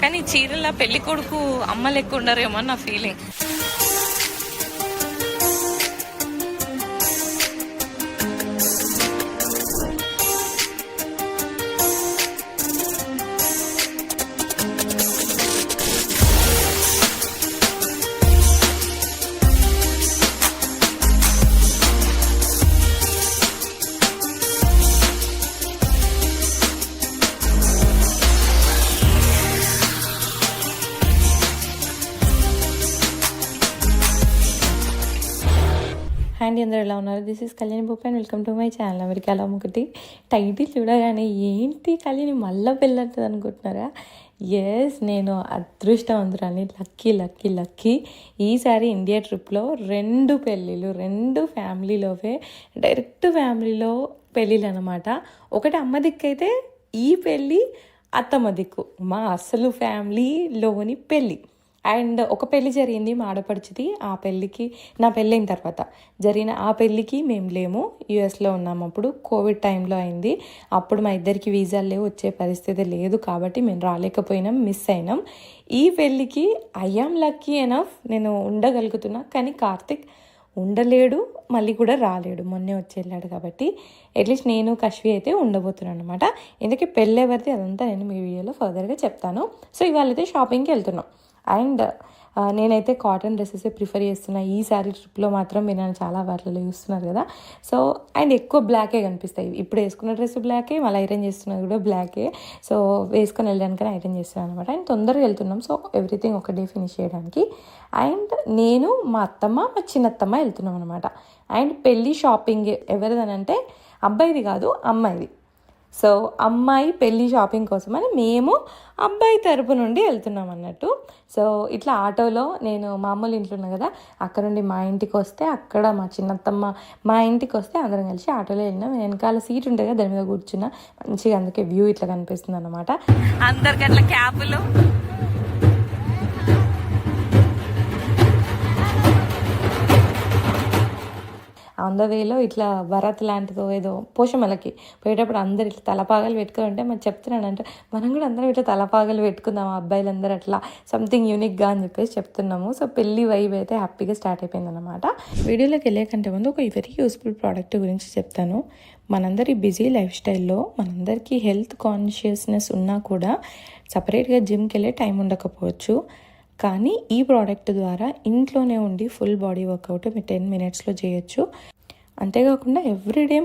కానీ చీరల పెళ్లి కొడుకు అమ్మ లెక్క ఉండరేమో నా ఫీలింగ్. అండ్ అందరూ ఎలా ఉన్నారు? This is Kalyani Boppa and welcome to my channel. అమెరికాలో ఒకటి టైటిల్ చూడగానే ఏంటి కళ్యాణి మళ్ళీ పెళ్ళంటుంది అనుకుంటున్నారా? ఎస్, నేను అదృష్టవంతురాని, లక్కీ. ఈసారి ఇండియా ట్రిప్లో 2 పెళ్ళిళ్ళు, 2 ఫ్యామిలీలోవే, డైరెక్ట్ ఫ్యామిలీలో పెళ్ళిళ్ళు అనమాట. ఒకటి అమ్మ దిక్కు అయితే, ఈ పెళ్ళి అత్తమ్మ దిక్కు, మా అసలు ఫ్యామిలీలోని పెళ్ళి. అండ్ ఒక పెళ్ళి జరిగింది మా ఆడపడుచుది. ఆ పెళ్ళికి, నా పెళ్ళైన తర్వాత జరిగిన ఆ పెళ్ళికి మేము లేము, యూఎస్లో ఉన్నాము. అప్పుడు కోవిడ్ టైంలో అయింది. అప్పుడు మా ఇద్దరికి వీసాలు లేవు, వచ్చే పరిస్థితి లేదు, కాబట్టి మేము రాలేకపోయినాం, మిస్ అయినాం. ఈ పెళ్ళికి ఐ యామ్ లక్కీ ఎనఫ్, నేను ఉండగలుగుతున్నా. కానీ కార్తిక్ ఉండలేడు, మళ్ళీ కూడా రాలేడు, మొన్నే వచ్చి వెళ్ళాడు. కాబట్టి అట్లీస్ట్ నేను కశ్వి అయితే ఉండబోతున్నాను అనమాట. ఎందుకంటే పెళ్ళి ఎవరిది అదంతా నేను మీ వీడియోలో ఫర్దర్గా చెప్తాను. సో ఇవాళ అయితే షాపింగ్కి వెళ్తున్నాం. అండ్ నేనైతే కాటన్ డ్రెస్సెస్ ప్రిఫర్ చేస్తున్నా ఈసారి ట్రిప్లో మాత్రం. మీరు నన్ను చాలా వాటిలో చూస్తున్నారు కదా. సో అండ్ ఎక్కువ బ్లాకే కనిపిస్తాయి. ఇప్పుడు వేసుకున్న డ్రెస్ బ్లాకే, మళ్ళీ ఐరన్ చేస్తున్నది కూడా బ్లాకే. సో వేసుకొని వెళ్ళడానికని ఐరన్ చేస్తున్నాను అనమాట. అండ్ తొందరగా వెళ్తున్నాం, సో ఎవ్రీథింగ్ ఒక డే ఫినిష్ చేయడానికి. అండ్ నేను, మా అత్తమ్మ, మా చిన్నత్తమ్మ వెళ్తున్నాం అనమాట. అండ్ పెళ్ళి షాపింగ్ ఎవరిదనంటే అబ్బాయిది కాదు, అమ్మాయిది. సో అమ్మాయి పెళ్ళి షాపింగ్ కోసమని మేము అబ్బాయి తరపు నుండి వెళ్తున్నాం అన్నట్టు. సో ఇట్లా ఆటోలో, నేను మామూలు ఇంట్లో ఉన్నా కదా, అక్కడ నుండి మా ఇంటికి వస్తే, అక్కడ మా చిన్నత్తమ్మ మా ఇంటికి వస్తే అందరం కలిసి ఆటోలో వెళ్ళినాం. వెనకాల సీట్ ఉంటుంది కదా, దాని మీద కూర్చున్నా మంచిగా, అందుకే వ్యూ ఇట్లా కనిపిస్తుంది అనమాట. అందరికి అట్లా క్యాపులు. ఆన్ ద వేలో ఇట్లా భరత్ లాంటిదో ఏదో పోషమలకి పోయేటప్పుడు అందరు ఇట్లా తలపాగలు పెట్టుకుని ఉంటే మరి చెప్తున్నానంటే, మనం కూడా అందరం ఇట్లా తలపాగలు పెట్టుకుందాం, అబ్బాయిలందరూ అట్లా సంథింగ్ యూనిక్గా అని చెప్పేసి చెప్తున్నాము. సో పెళ్ళి వైబ్ అయితే హ్యాపీగా స్టార్ట్ అయిపోయింది అనమాట. వీడియోలోకి వెళ్ళే కంటే ముందు ఒక వెరీ యూస్ఫుల్ ప్రోడక్ట్ గురించి చెప్తాను. మనందరి బిజీ లైఫ్ స్టైల్లో మనందరికీ హెల్త్ కాన్షియస్నెస్ ఉన్నా కూడా సపరేట్గా జిమ్కి వెళ్ళే టైం ఉండకపోవచ్చు. కానీ ఈ ప్రోడక్ట్ ద్వారా ఇంట్లోనే ఉండి ఫుల్ బాడీ వర్కౌట్ మీరు 10 minutesలో చేయొచ్చు. అంతేకాకుండా ఎవ్రీడే